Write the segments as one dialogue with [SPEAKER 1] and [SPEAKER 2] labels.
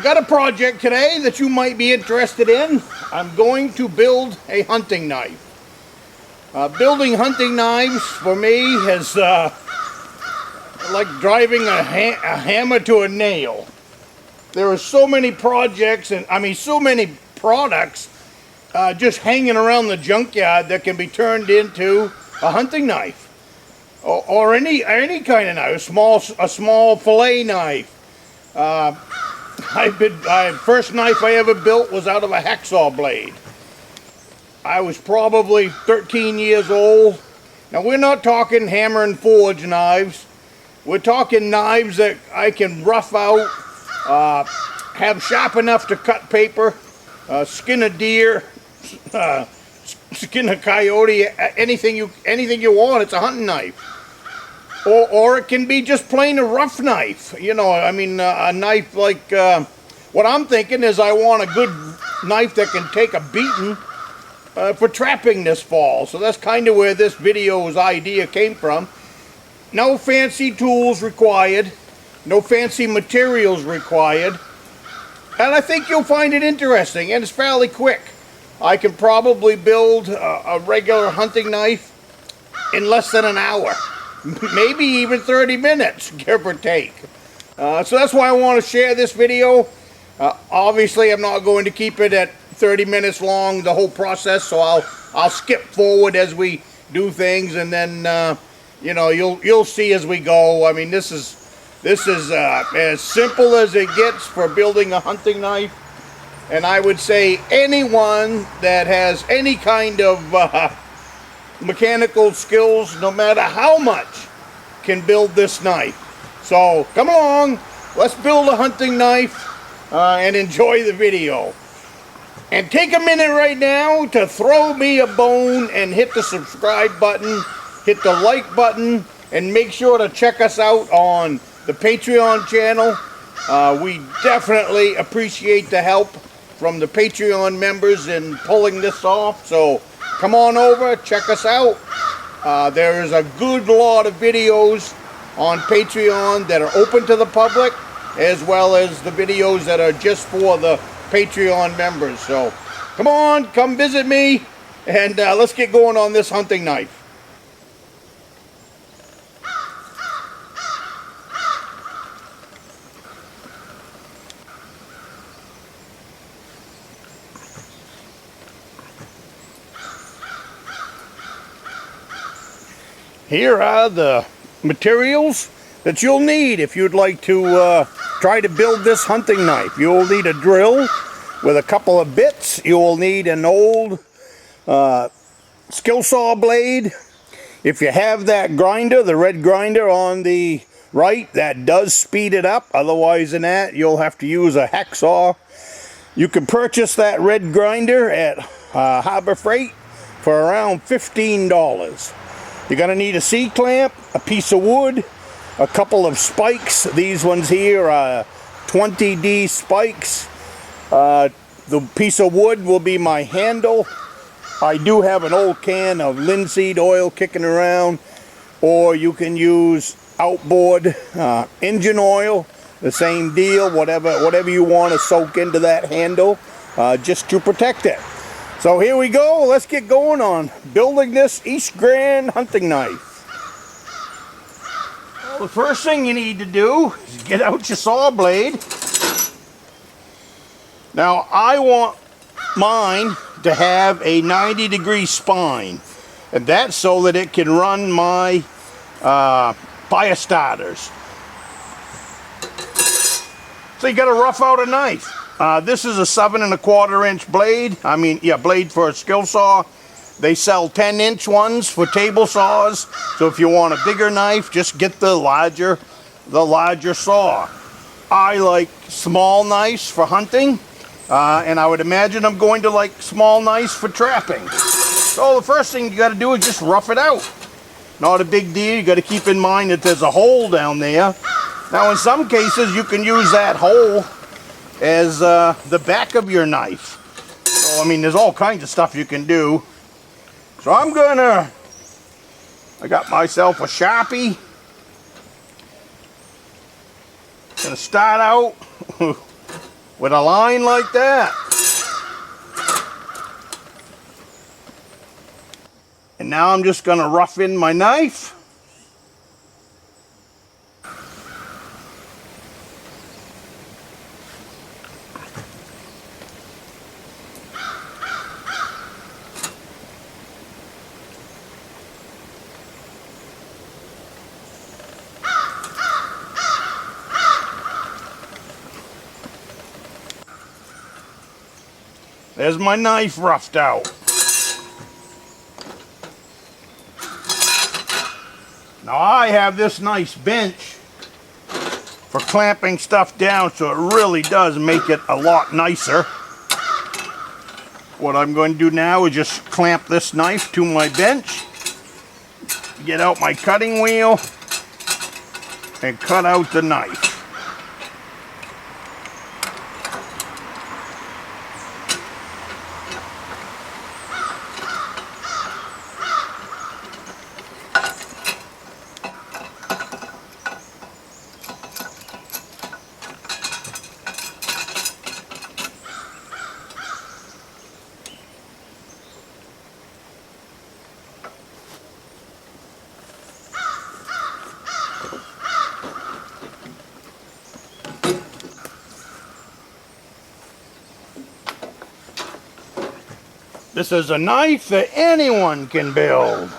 [SPEAKER 1] got a project today that you might be interested in. I'm going to build a hunting knife. Building hunting knives for me is like driving a hammer to a nail. There are so many projects and so many products just hanging around the junkyard that can be turned into a hunting knife, or any kind of knife, a small fillet knife. First knife I ever built was out of a hacksaw blade. I was probably 13 years old. Now we're not talking hammer and forge knives. We're talking knives that I can rough out, have sharp enough to cut paper, skin a deer, skin a coyote, anything you want. It's a hunting knife. Or it can be just plain a rough knife. You know, a knife like, what I'm thinking is I want a good knife that can take a beating for trapping this fall. So that's kind of where this video's idea came from. No fancy tools required, no fancy materials required, and I think you'll find it interesting, and it's fairly quick. I can probably build a regular hunting knife in less than an hour, maybe even 30 minutes, give or take. So that's why I want to share this video. Obviously, I'm not going to keep it at 30 minutes long, the whole process, so I'll skip forward as we do things, and then you know, you'll see as we go. I mean, this is as simple as it gets for building a hunting knife, and I would say anyone that has any kind of mechanical skills, no matter how much, can build this knife. So come along, let's build a hunting knife and enjoy the video. And take a minute right now to throw me a bone and hit the subscribe button, hit the like button, and make sure to check us out on the Patreon channel. We definitely appreciate the help from the Patreon members in pulling this off. So come on over, check us out. There is a good lot of videos on Patreon that are open to the public, as well as the videos that are just for the Patreon members. So come on, come visit me, and let's get going on this hunting knife. Here are the materials that you'll need if you'd like to try to build this hunting knife. You'll need a drill with a couple of bits. You'll need an old skill saw blade. If you have that grinder, the red grinder on the right, that does speed it up. Otherwise than that, you'll have to use a hacksaw. You can purchase that red grinder at Harbor Freight for around $15. You're going to need a C-clamp, a piece of wood, a couple of spikes. These ones here are 20D spikes. The piece of wood will be my handle. I do have an old can of linseed oil kicking around, or you can use outboard engine oil. The same deal, whatever you want to soak into that handle, just to protect it. So here we go, let's get going on building this East Grand hunting knife. Well, the first thing you need to do is get out your saw blade. Now I want mine to have a 90-degree spine, and that's so that it can run my fire starters. So you got to rough out a knife. This is a 7 1/4 inch blade. Blade for a skill saw. They sell 10-inch ones for table saws. So if you want a bigger knife, just get the larger saw. I like small knives for hunting, and I would imagine I'm going to like small knives for trapping. So the first thing you got to do is just rough it out. Not a big deal. You got to keep in mind that there's a hole down there. Now in some cases you can use that hole as the back of your knife. So there's all kinds of stuff you can do. So I got myself a Sharpie. Gonna start out with a line like that. And now I'm just going to rough in my knife. There's my knife roughed out. Now I have this nice bench for clamping stuff down, so it really does make it a lot nicer. What I'm going to do now is just clamp this knife to my bench, get out my cutting wheel, and cut out the knife. This is a knife that anyone can build.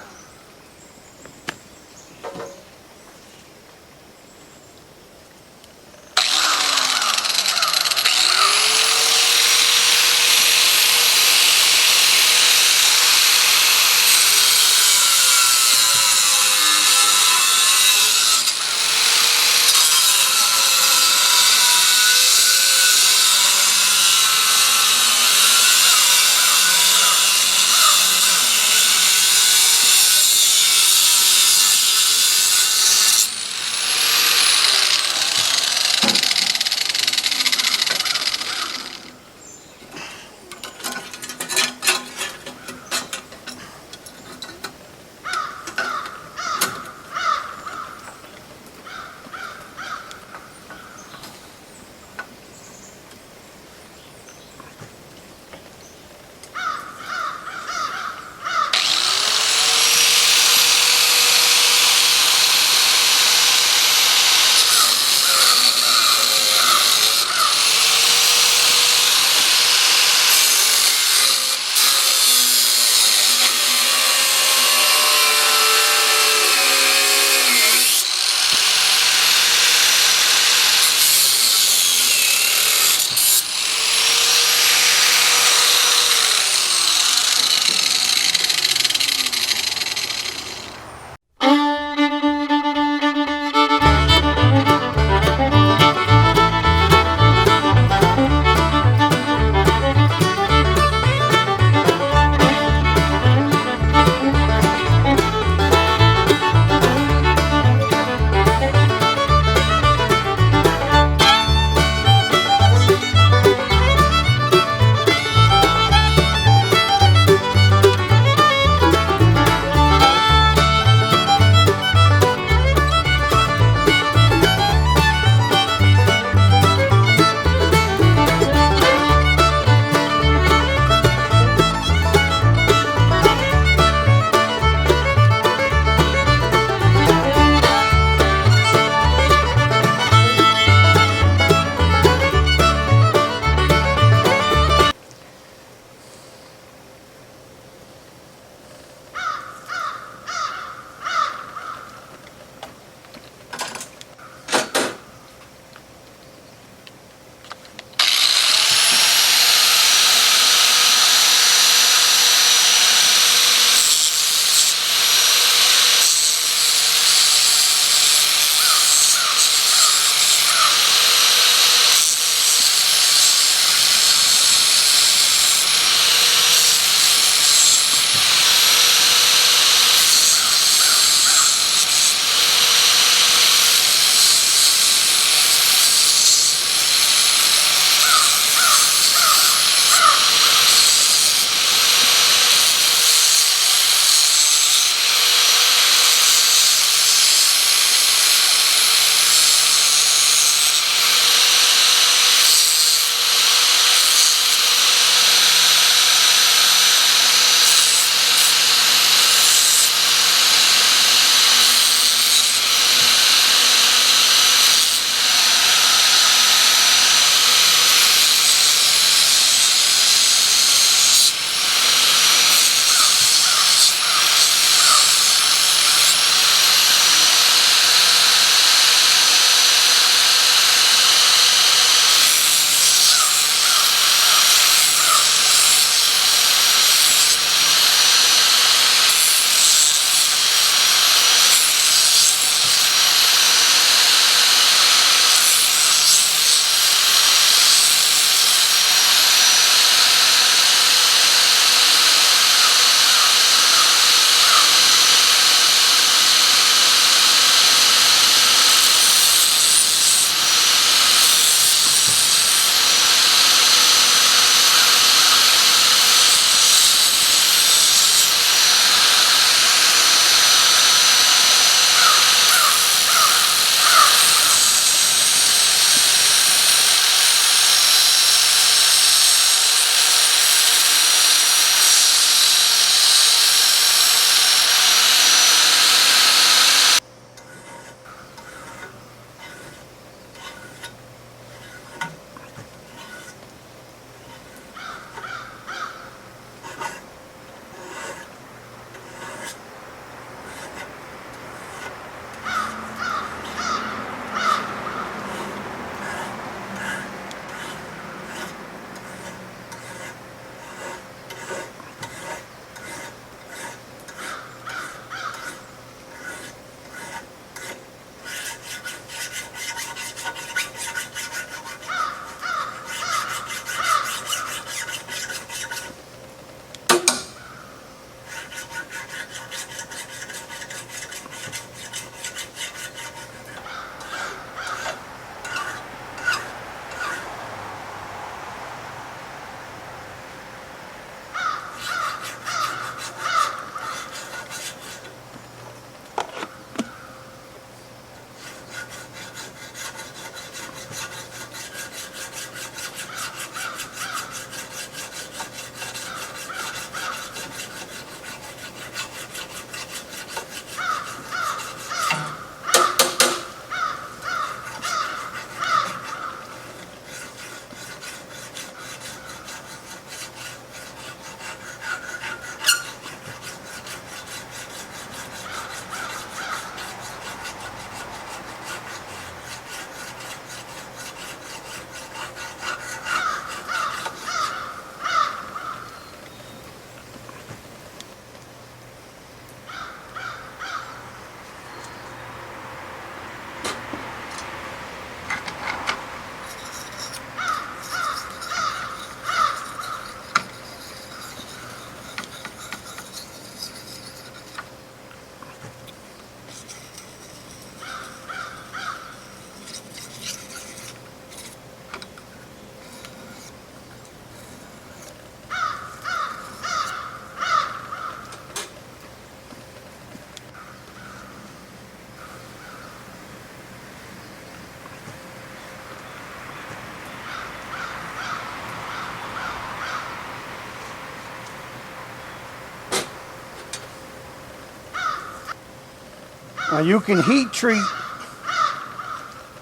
[SPEAKER 1] Now you can heat treat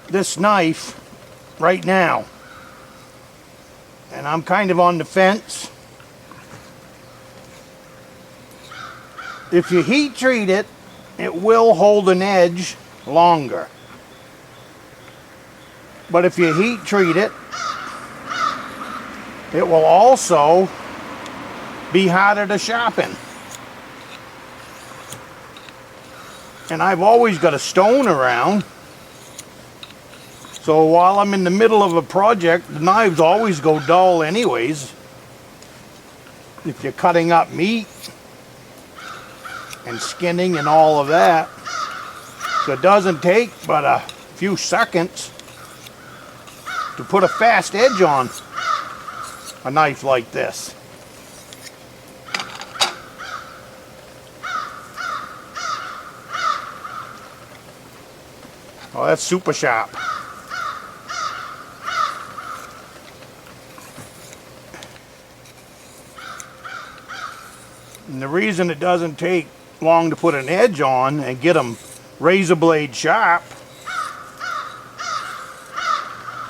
[SPEAKER 1] this knife right now, and I'm kind of on the fence. If you heat treat it, it will hold an edge longer. But if you heat treat it, it will also be harder to sharpen. And I've always got a stone around, so while I'm in the middle of a project, the knives always go dull anyways. If you're cutting up meat and skinning and all of that. So it doesn't take but a few seconds to put a fast edge on a knife like this. Oh, that's super sharp. And the reason it doesn't take long to put an edge on and get them razor blade sharp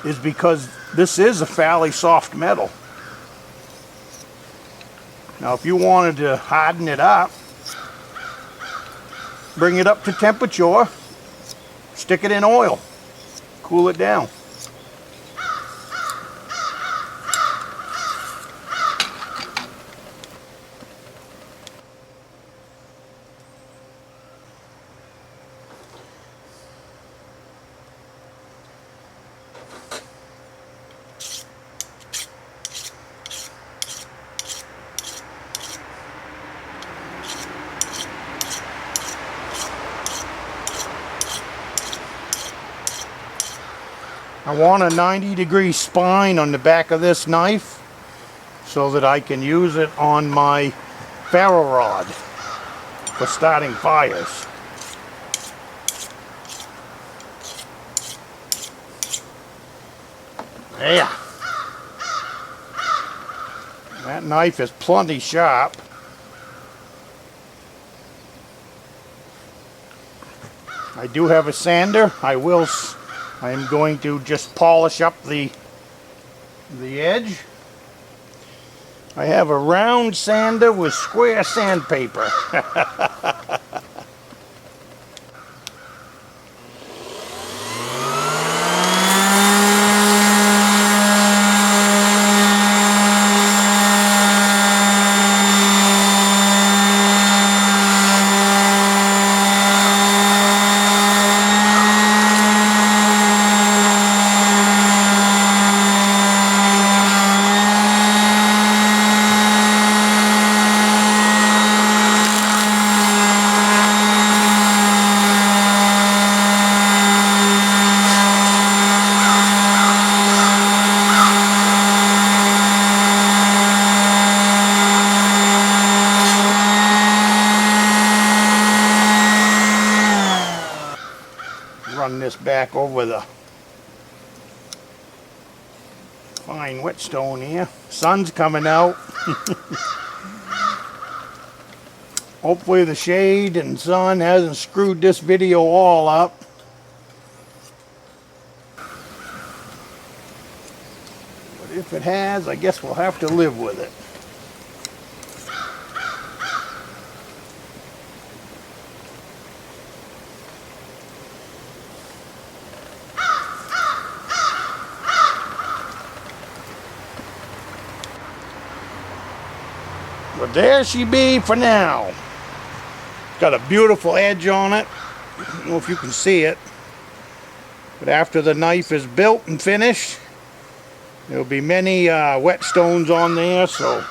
[SPEAKER 1] is because this is a fairly soft metal. Now if you wanted to harden it up, bring it up to temperature, stick it in oil, cool it down. I want a 90-degree spine on the back of this knife so that I can use it on my ferro rod for starting fires. Yeah. That knife is plenty sharp. I do have a sander. I am going to just polish up the edge. I have a round sander with square sandpaper. Run this back over the fine whetstone here. Sun's coming out. Hopefully the shade and sun hasn't screwed this video all up. But if it has, I guess we'll have to live with it. But there she be for now. Got a beautiful edge on it. I don't know if you can see it. But after the knife is built and finished, there'll be many whetstones on there, so.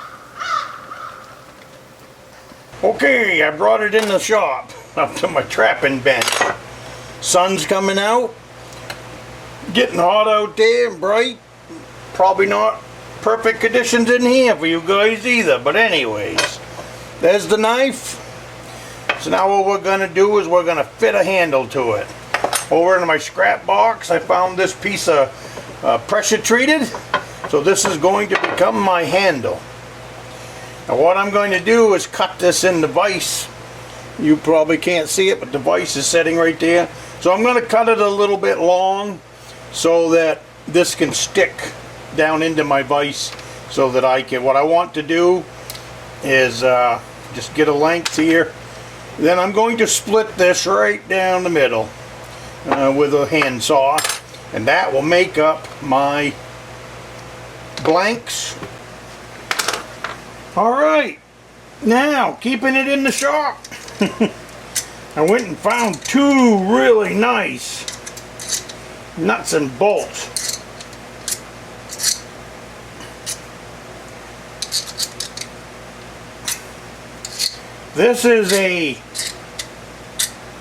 [SPEAKER 1] Okay, I brought it in the shop up to my trapping bench. Sun's coming out. Getting hot out there and bright. Probably not perfect conditions in here for you guys either, but anyways, there's the knife. So now what we're gonna do is we're gonna fit a handle to it. Over in my scrap box I found this piece of pressure treated, so this is going to become my handle. Now what I'm going to do is cut this into vise You probably can't see it, but the vise is sitting right there. So I'm going to cut it a little bit long so that this can stick down into my vise, so that I can, what I want to do is just get a length here. Then I'm going to split this right down the middle with a handsaw, and that will make up my blanks. Alright, now keeping it in the shop. I went and found two really nice nuts and bolts. This is a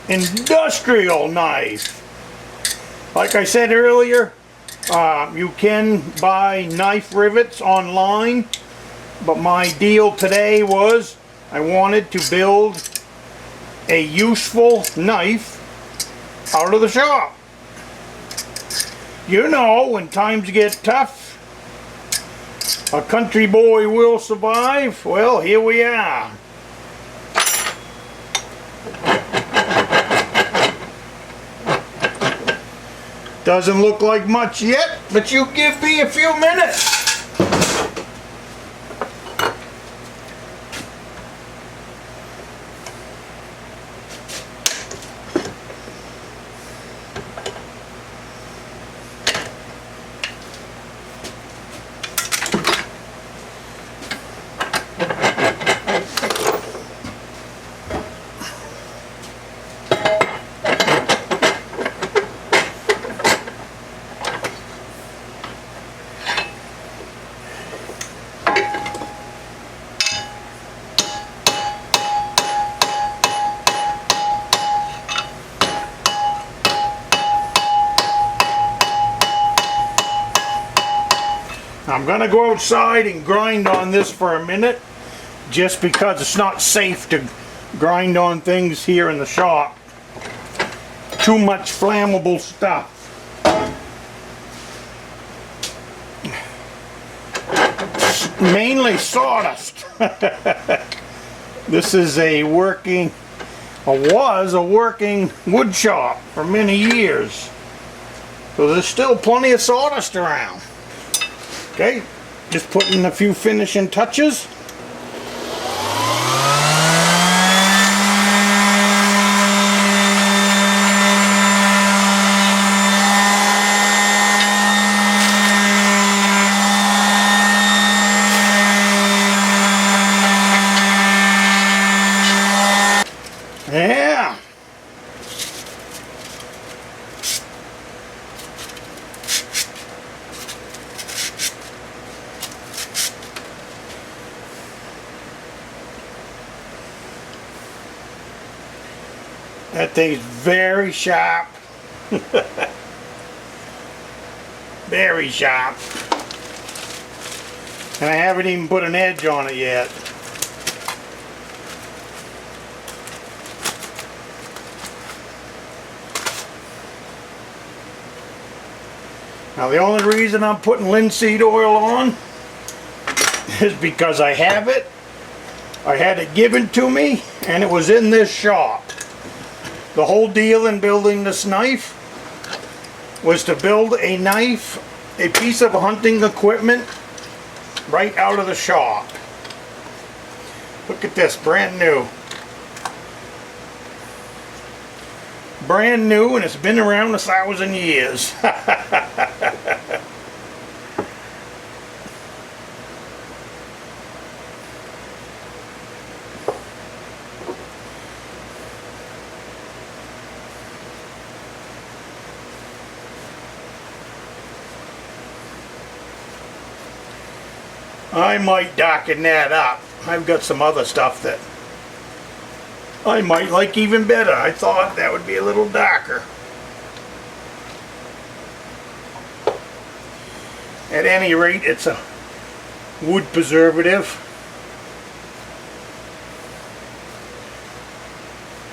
[SPEAKER 1] industrial knife. Like I said earlier, you can buy knife rivets online, but my deal today was I wanted to build a useful knife out of the shop. You know, when times get tough, a country boy will survive. Well, here we are. Doesn't look like much yet, but you give me a few minutes. I'm gonna go outside and grind on this for a minute, just because it's not safe to grind on things here in the shop. Too much flammable stuff. Mainly sawdust. This is a working, or was a working wood shop for many years. So there's still plenty of sawdust around. Okay, just putting a few finishing touches. Yeah. That thing's very sharp. Very sharp. And I haven't even put an edge on it yet. Now the only reason I'm putting linseed oil on is because I have it. I had it given to me and it was in this shop. The whole deal in building this knife was to build a knife, a piece of hunting equipment, right out of the shop. Look at this, brand new. Brand new, and it's been around 1,000 years. I might darken that up. I've got some other stuff that I might like even better. I thought that would be a little darker. At any rate, it's a wood preservative.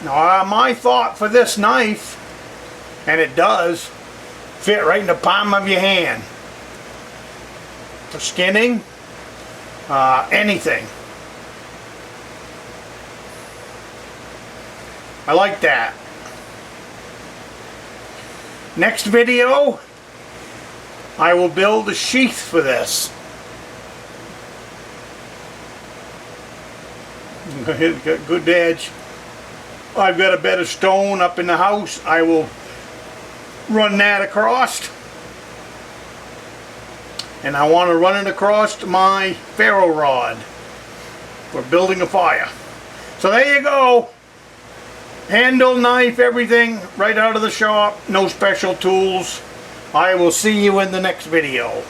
[SPEAKER 1] Now, my thought for this knife, and it does, fit right in the palm of your hand. For skinning, anything. I like that. Next video, I will build a sheath for this. Got good edge. I've got a bed of stone up in the house. I will run that across. And I want to run it across my ferro rod for building a fire. So there you go. Handle, knife, everything right out of the shop. No special tools. I will see you in the next video.